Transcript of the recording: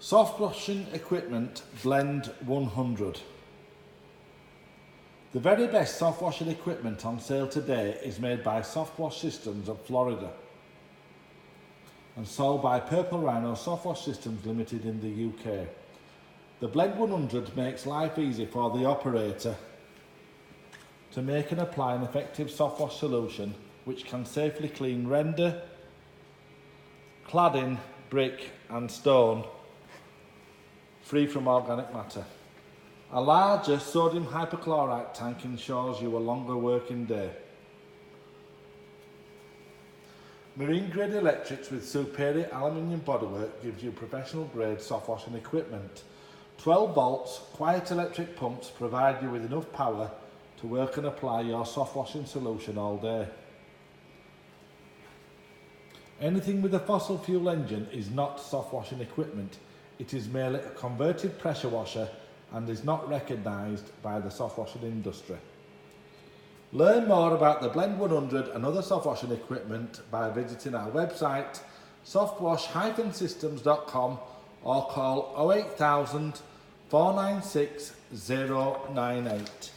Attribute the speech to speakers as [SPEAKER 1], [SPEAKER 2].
[SPEAKER 1] Soft washing equipment blend 100. The very best soft washing equipment on sale today is made by SoftWash Systems of Florida and sold by Purple Rhino Softwash Systems Limited in the UK. The Blend 100 makes life easy for the operator to make and apply an effective soft wash solution which can safely clean render, cladding, brick and stone free from organic matter. A larger sodium hypochlorite tank ensures you a longer working day. Marine grade electrics with superior aluminium bodywork gives you professional grade soft washing equipment. 12 volts quiet electric pumps provide you with enough power to work and apply your soft washing solution all day. Anything with a fossil fuel engine is not soft washing equipment. It is merely a converted pressure washer and is not recognised by the soft washing industry. Learn more about the Blend 100 and other soft washing equipment by visiting our website softwash-systems.com or call 08000 496 098.